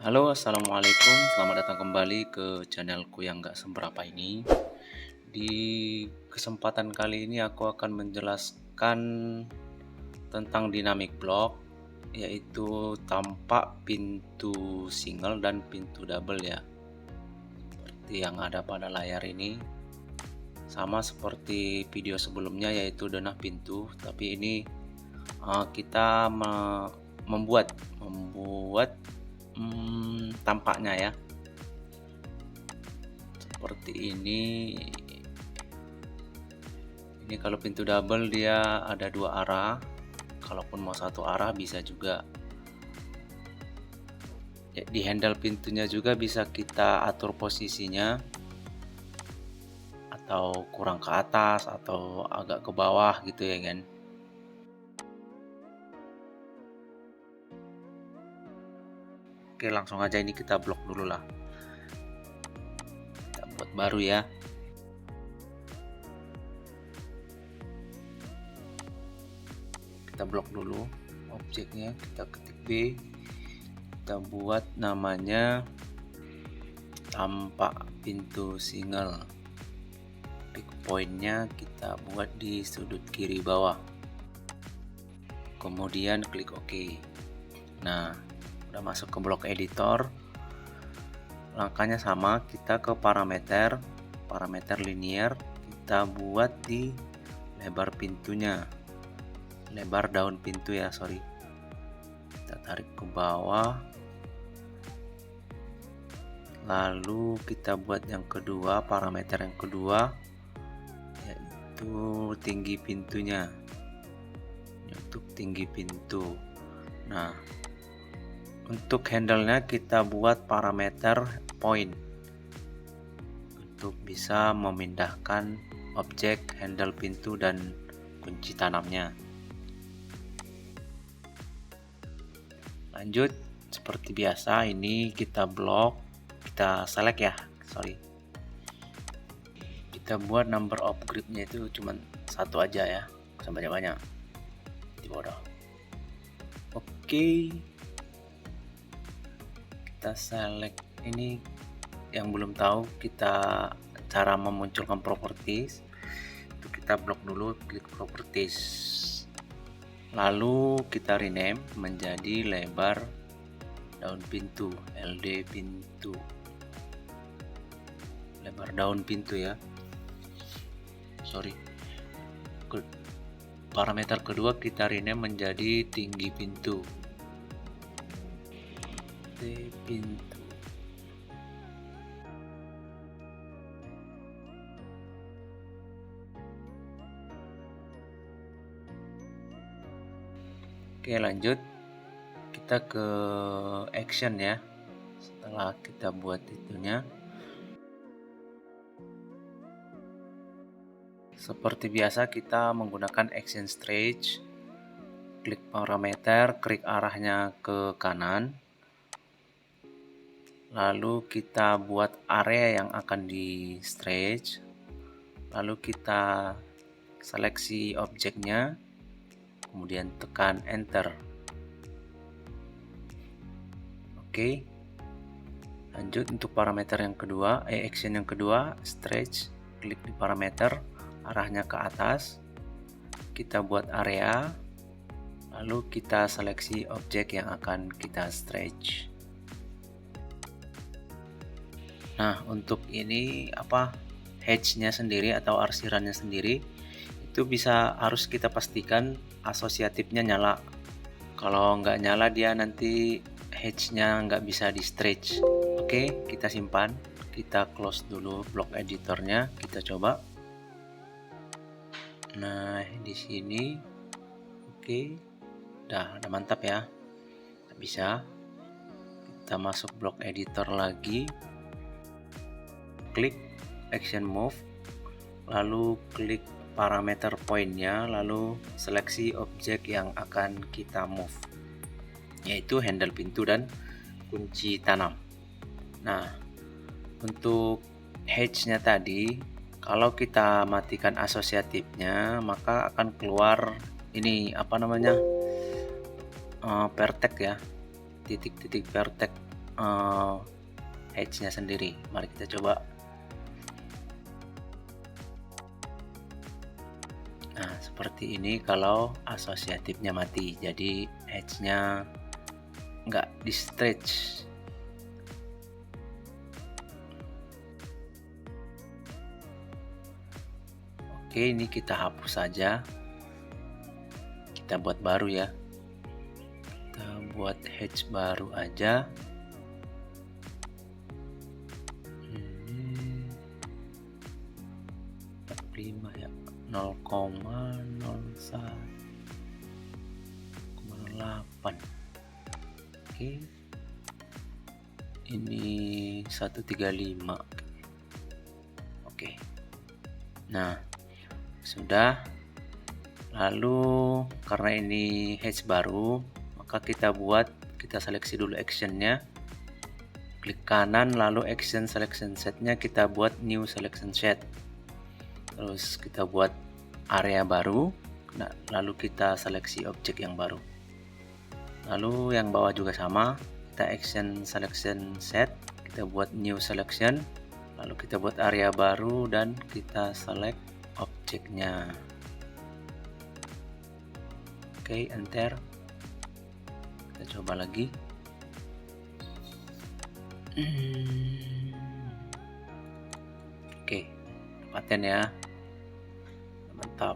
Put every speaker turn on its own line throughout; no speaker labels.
Halo, assalamualaikum. Selamat datang kembali ke channelku yang gak seberapa ini. Di kesempatan kali ini aku akan menjelaskan tentang dynamic block, yaitu tampak pintu single dan pintu double ya, seperti yang ada pada layar ini. Sama seperti video sebelumnya, yaitu denah pintu, tapi ini kita membuat tampaknya ya, seperti ini. Kalau pintu double dia ada dua arah, kalaupun mau satu arah bisa juga ya. Di handle pintunya juga bisa kita atur posisinya, atau kurang ke atas atau agak ke bawah gitu ya kan. Oke, langsung aja ini kita blok dulu lah, kita buat baru ya. Kita blok dulu objeknya, kita ketik B, kita buat namanya tampak pintu single. Pick pointnya kita buat di sudut kiri bawah, kemudian klik OK. Nah, udah masuk ke blok editor. Langkahnya sama, kita ke parameter linear, kita buat di lebar pintunya, lebar daun pintu ya, sorry. Kita tarik ke bawah, lalu kita buat yang kedua, parameter yang kedua, yaitu tinggi pintunya, untuk tinggi pintu. Nah, untuk handle-nya kita buat parameter point untuk bisa memindahkan objek handle pintu dan kunci tanamnya. Lanjut, seperti biasa ini kita blok, kita select ya, sorry. Kita buat number of gripnya itu cuma satu aja ya, jangan banyak-banyak di bodoh. Oke, kita select. Ini yang belum tahu kita cara memunculkan properties, itu kita blok dulu, klik properties, lalu kita rename menjadi lebar daun pintu, LD pintu, lebar daun pintu ya, sorry. Parameter kedua kita rename menjadi tinggi pintu, pintu. Oke, lanjut kita ke action ya. Setelah kita buat itunya, seperti biasa kita menggunakan action stretch. Klik parameter, klik arahnya ke kanan, lalu kita buat area yang akan di stretch, lalu kita seleksi objeknya, kemudian tekan enter. Oke, lanjut untuk parameter yang kedua, action yang kedua, stretch. Klik di parameter, arahnya ke atas, kita buat area, lalu kita seleksi objek yang akan kita stretch. Nah, untuk ini hedge-nya sendiri atau arsirannya sendiri itu harus kita pastikan asosiatifnya nyala. Kalau nggak nyala, dia nanti hedge-nya nggak bisa di stretch. Oke, kita simpan, kita close dulu blok editornya, kita coba. Nah, di sini oke, udah mantap ya, bisa. Kita masuk blok editor lagi, klik action move, lalu klik parameter pointnya, lalu seleksi objek yang akan kita move, yaitu handle pintu dan kunci tanam. Nah, untuk hedge-nya tadi, kalau kita matikan asosiatifnya, maka akan keluar ini vertex ya, titik-titik vertex edge-nya sendiri. Mari kita coba. Nah, seperti ini kalau asosiatifnya mati, jadi edge-nya nggak di stretch. Oke, ini kita hapus saja. Kita buat baru ya. Kita buat edge baru aja. Ini 45 ya. 0,01,08. Oke, ini 135. Oke, nah sudah. Lalu karena ini hedge baru, maka kita seleksi dulu actionnya, klik kanan, lalu action selection setnya kita buat new selection set. Terus kita buat area baru, lalu kita seleksi objek yang baru. Lalu yang bawah juga sama, kita action selection set, kita buat new selection, lalu kita buat area baru dan kita select objeknya. Oke, enter. Kita coba lagi. Oke, paten ya. Mantap.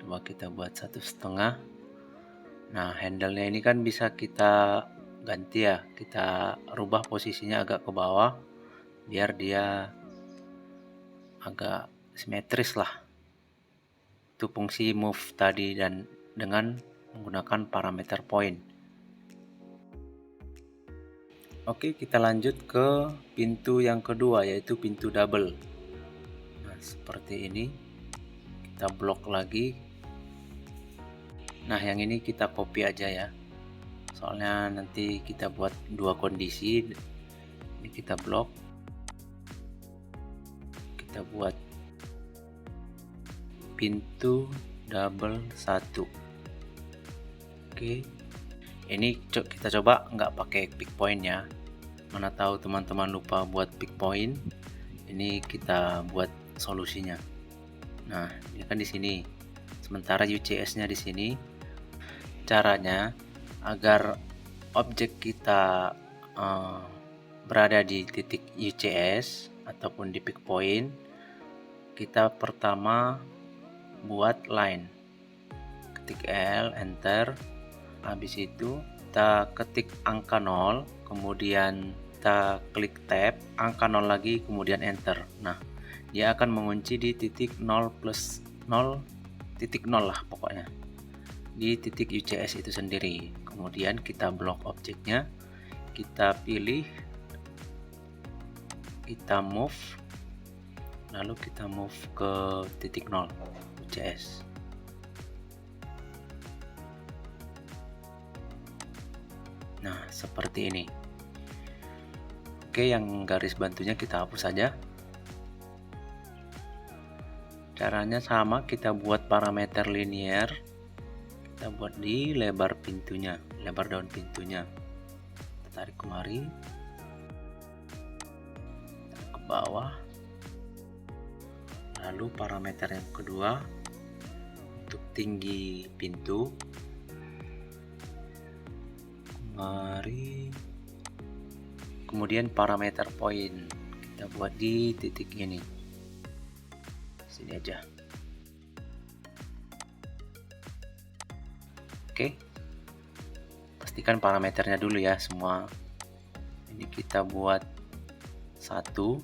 Coba kita buat 1,5. Nah, handle-nya ini kan bisa kita ganti ya. Kita rubah posisinya agak ke bawah biar dia agak simetris lah. Itu fungsi move tadi dan dengan menggunakan parameter point. Oke, kita lanjut ke pintu yang kedua, yaitu pintu double. Nah, seperti ini. Kita blok lagi. Nah, yang ini kita copy aja ya. Soalnya nanti kita buat dua kondisi. Ini kita blok. Kita buat pintu double 1. Oke. Ini kita coba nggak pakai pick point ya. Mana tahu teman-teman lupa buat pick point. Ini kita buat solusinya. Nah, ini kan di sini. Sementara UCS-nya di sini. Caranya agar objek kita berada di titik UCS ataupun di pick point, kita pertama buat line. Ketik L, enter. Habis itu kita ketik angka 0, kemudian kita klik tab, angka 0 lagi, kemudian enter. Nah, dia akan mengunci di titik 0 plus 0, titik 0 lah pokoknya, di titik UCS itu sendiri. Kemudian kita blok objeknya, kita pilih, kita move, lalu kita move ke titik 0 UCS. Nah, seperti ini. Oke, yang garis bantunya kita hapus saja. Caranya sama, kita buat parameter linear. Kita buat di lebar pintunya, lebar daun pintunya. Kita tarik kemari, tarik ke bawah. Lalu parameter yang kedua untuk tinggi pintu. Mari, kemudian parameter point kita buat di titik ini, sini aja. Oke, pastikan parameternya dulu ya semua. Ini kita buat 1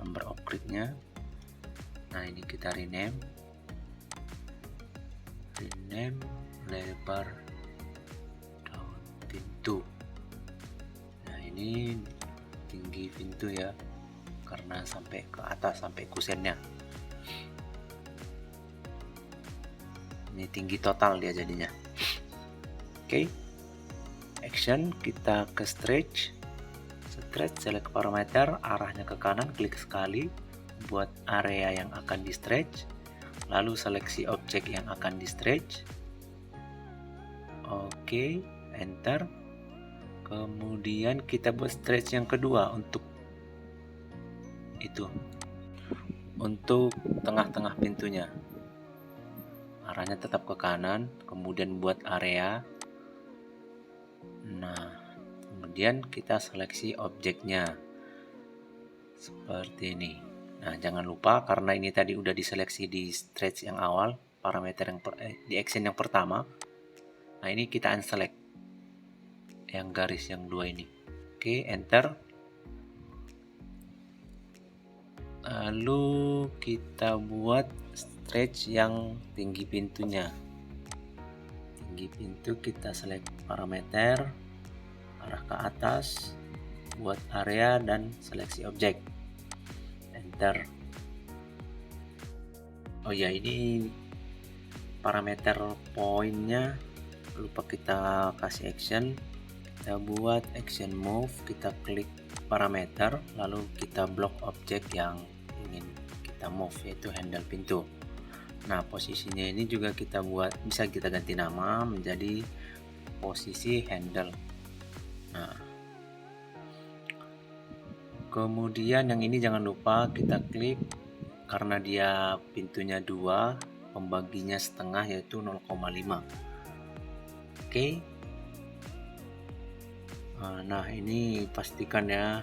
number of grid-nya. Nah, ini kita rename lebar pintu. Nah, ini tinggi pintu ya, karena sampai ke atas, sampai kusennya. Ini tinggi total dia jadinya. Oke, action, kita ke stretch, select parameter, arahnya ke kanan, klik sekali buat area yang akan di stretch. lalu seleksi objek yang akan di stretch. Oke, enter. Kemudian kita buat stretch yang kedua untuk itu, untuk tengah-tengah pintunya. Arahnya tetap ke kanan, kemudian buat area. Nah, kemudian kita seleksi objeknya seperti ini. Nah, jangan lupa karena ini tadi udah diseleksi di stretch yang awal, parameter yang di action yang pertama. Nah, ini kita unselect yang garis yang dua ini. Oke, enter. Lalu kita buat stretch yang tinggi pintunya. Tinggi pintu kita select parameter, arah ke atas, buat area dan seleksi objek. Enter. Oh ya, ini parameter poinnya lupa kita kasih action. Kita buat action move, kita klik parameter, lalu kita blok objek yang ingin kita move, yaitu handle pintu. Nah, posisinya ini juga kita buat, bisa kita ganti nama menjadi posisi handle. Nah, kemudian yang ini jangan lupa kita klik, karena dia pintunya 2, pembaginya setengah yaitu 0,5. Oke. Nah, ini pastikan ya,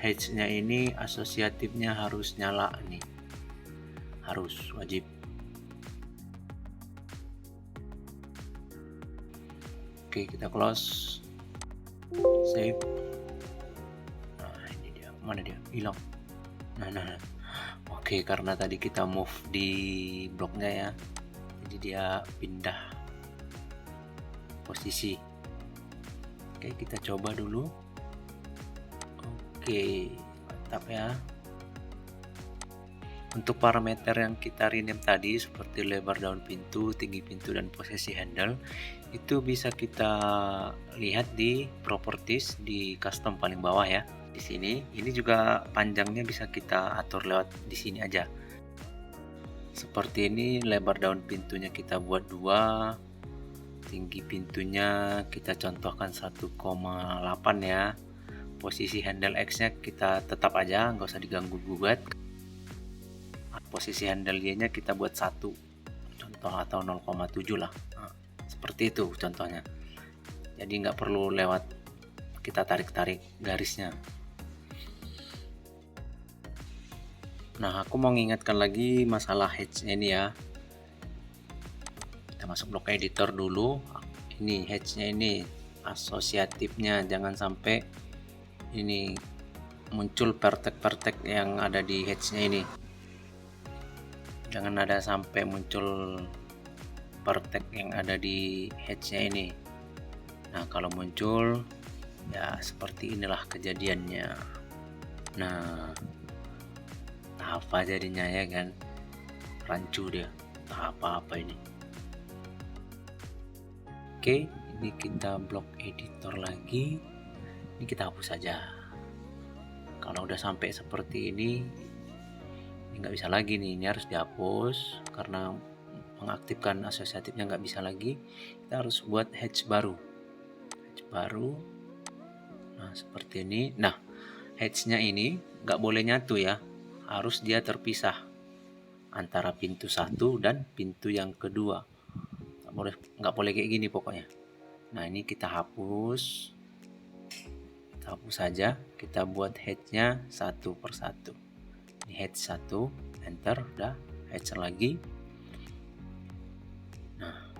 hedge-nya ini asosiatifnya harus nyala nih, harus wajib. Oke, kita close, save. Nah, ini dia, mana dia, hilang. Nah. Oke, karena tadi kita move di bloknya ya, jadi dia pindah posisi. Oke, kita coba dulu. Oke, mantap ya. Untuk parameter yang kita rename tadi seperti lebar daun pintu, tinggi pintu, dan posisi handle, itu bisa kita lihat di properties di custom paling bawah ya. Di sini, ini juga panjangnya bisa kita atur lewat di sini aja. Seperti ini, lebar daun pintunya kita buat 2, tinggi pintunya kita contohkan 1,8 ya. Posisi handle X-nya kita tetap aja, nggak usah diganggu gugat. Posisi handle Y-nya kita buat 1 contoh, atau 0,7 lah. Nah, seperti itu contohnya. Jadi nggak perlu lewat kita tarik-tarik garisnya. Nah, aku mau mengingatkan lagi masalah hedge-nya ini ya. Kita masuk blok editor dulu. Ini hedge-nya ini, asosiatifnya jangan sampai ini muncul pertek-pertek yang ada di hedge-nya ini. Jangan ada sampai muncul pertek yang ada di hedge-nya ini. Nah, kalau muncul ya seperti inilah kejadiannya. Nah, apa jadinya ya kan, rancu dia, apa ini. Oke, ini kita blok editor lagi, ini kita hapus saja. Kalau udah sampai seperti ini nggak bisa lagi nih, ini harus dihapus karena mengaktifkan asosiatifnya nggak bisa lagi. Kita harus buat hedge baru. Nah, seperti ini. Nah, hedge-nya ini nggak boleh nyatu ya, harus dia terpisah antara pintu 1 dan pintu yang kedua. Nggak boleh kayak gini pokoknya. Nah, ini kita hapus saja, kita buat hedge-nya satu persatu. Ini hedge 1, enter, udah, hedge lagi. Nah,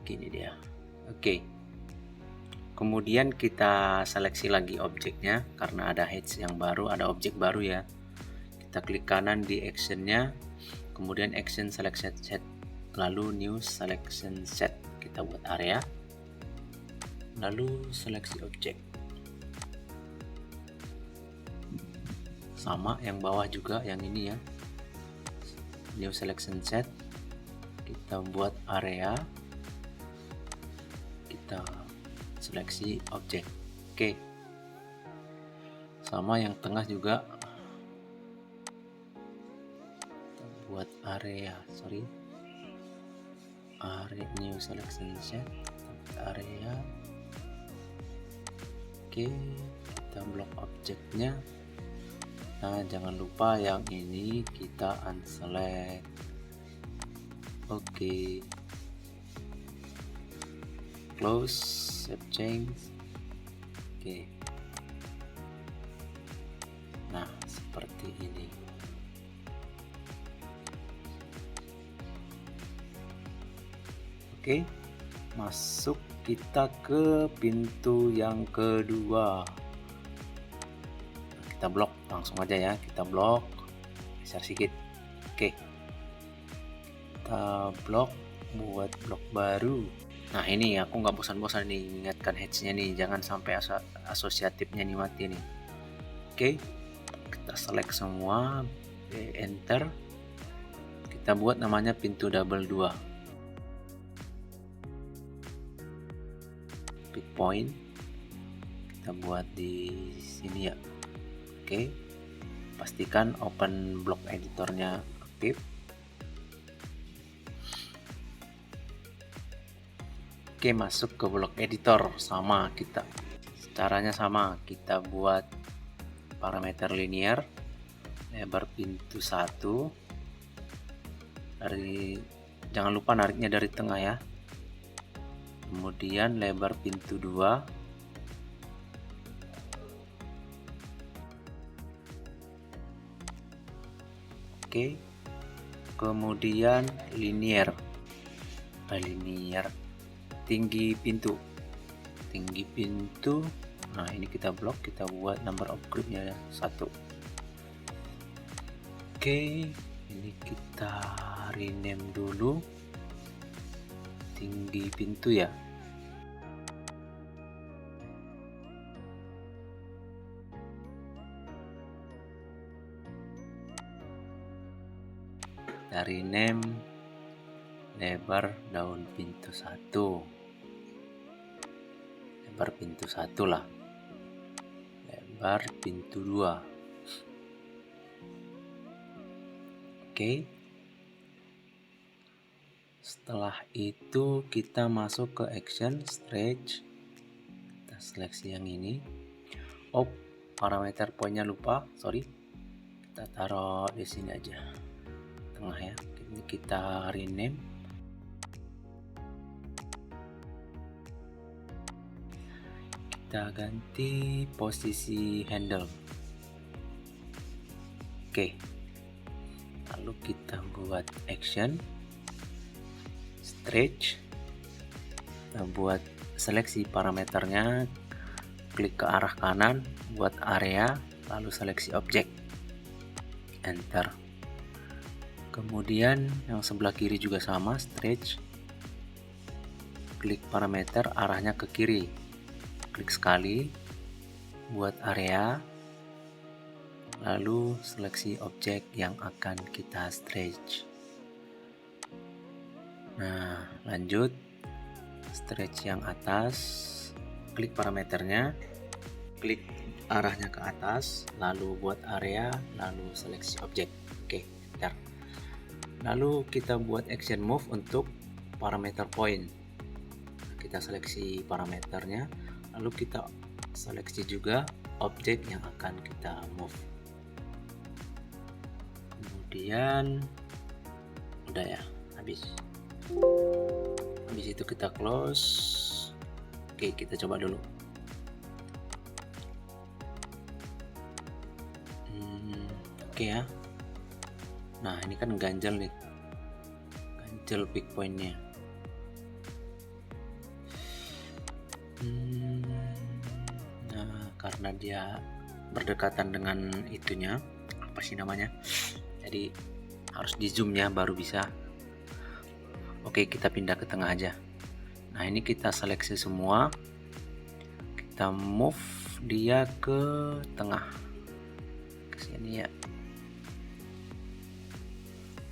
gini dia. Oke. Kemudian kita seleksi lagi objeknya, karena ada hedge yang baru, ada objek baru ya. Kita klik kanan di actionnya, kemudian action selection set, lalu new selection set, kita buat area, lalu seleksi objek. Sama yang bawah juga, yang ini ya, new selection set, kita buat area, kita seleksi objek. Oke, sama yang tengah juga buat area new selection set, area. Oke, kita blok objeknya. Nah, jangan lupa yang ini kita unselect. Oke, close, save change. Oke, nah seperti ini. Oke, masuk kita ke pintu yang kedua. Kita blok langsung aja ya, kita blok, geser sedikit. Oke, kita blok, buat blok baru. Nah ini aku nggak bosan-bosan nih mengingatkan hedge-nya nih, jangan sampai asosiatifnya nih mati nih. Oke, kita select semua, enter. Kita buat namanya pintu double 2. Pick point kita buat di sini ya. Oke, pastikan open block editornya aktif. Oke, masuk ke block editor. Sama, caranya sama, kita buat parameter linear, lebar pintu 1, jangan lupa nariknya dari tengah ya. Kemudian lebar pintu 2, oke. Kemudian linear, tinggi pintu. Nah ini kita blok, kita buat number of groupnya 1. Oke, ini kita rename dulu tinggi pintu ya. Dari name lebar daun pintu 1, lebar pintu 1 lah, lebar pintu 2. Oke, setelah itu kita masuk ke action stretch, kita seleksi yang ini. Parameter poinnya lupa, kita taruh di sini aja, tengah ya. Ini kita rename, kita ganti posisi handle. Oke, lalu kita buat action stretch, kita buat seleksi parameternya, klik ke arah kanan, buat area, lalu seleksi objek, enter. Kemudian yang sebelah kiri juga sama, stretch, klik parameter, arahnya ke kiri, klik sekali, buat area, lalu seleksi objek yang akan kita stretch. Nah lanjut, stretch yang atas, klik parameternya, klik arahnya ke atas, lalu buat area, lalu seleksi objek. Oke, enter. Lalu kita buat action move untuk parameter point. Kita seleksi parameternya, lalu kita seleksi juga objek yang akan kita move. Kemudian udah ya, habis itu kita close. Oke, kita coba dulu. Oke ya. Nah ini kan ganjel nih, ganjel pick pointnya. Nah karena dia berdekatan dengan itunya, apa sih namanya, jadi harus di zoom ya baru bisa. Oke, kita pindah ke tengah aja. Nah ini kita seleksi semua, kita move dia ke tengah, ke sini ya,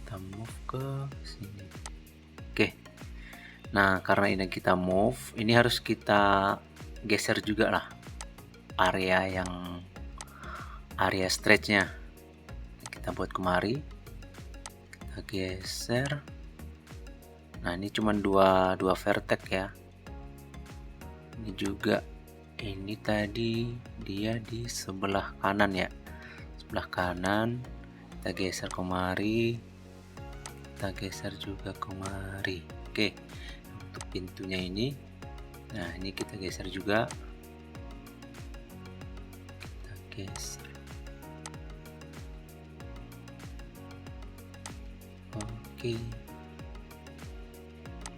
kita move ke sini. Oke, nah karena ini kita move, ini harus kita geser juga lah area stretchnya. Kita buat kemari, kita kita geser. Nah, ini cuma dua vertex ya. Ini juga, ini tadi dia di sebelah kanan ya, sebelah kanan. Kita geser kemari, kita geser juga kemari. Oke, untuk pintunya ini, nah ini kita geser juga, kita geser. Oke,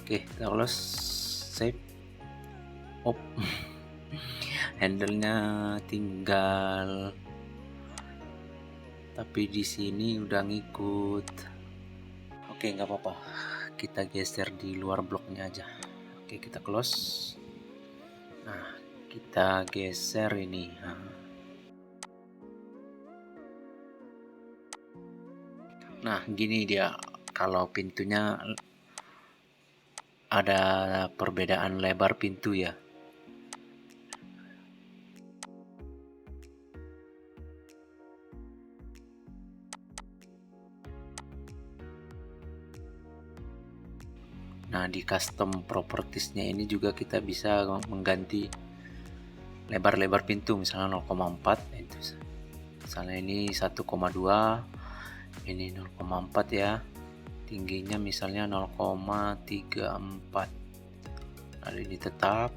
kita close, save. Op. Handle-nya tinggal, tapi di sini udah ngikut. Oke, nggak apa-apa, kita geser di luar bloknya aja. Oke, kita close. Nah, kita geser ini. Nah, gini dia, kalau pintunya ada perbedaan lebar pintu ya. Nah, di custom propertiesnya ini juga kita bisa mengganti lebar-lebar pintu, misalnya 0,4 itu. Misalnya ini 1,2, ini 0,4 ya. Tingginya misalnya 0,34. Lalu ini tetap,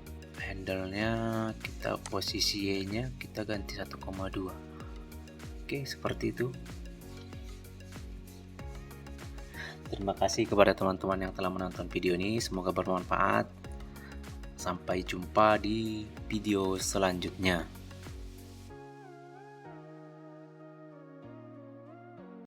handle-nya kita posisi Y-nya kita ganti 1,2. Oke, seperti itu. Terima kasih kepada teman-teman yang telah menonton video ini, semoga bermanfaat. Sampai jumpa di video selanjutnya.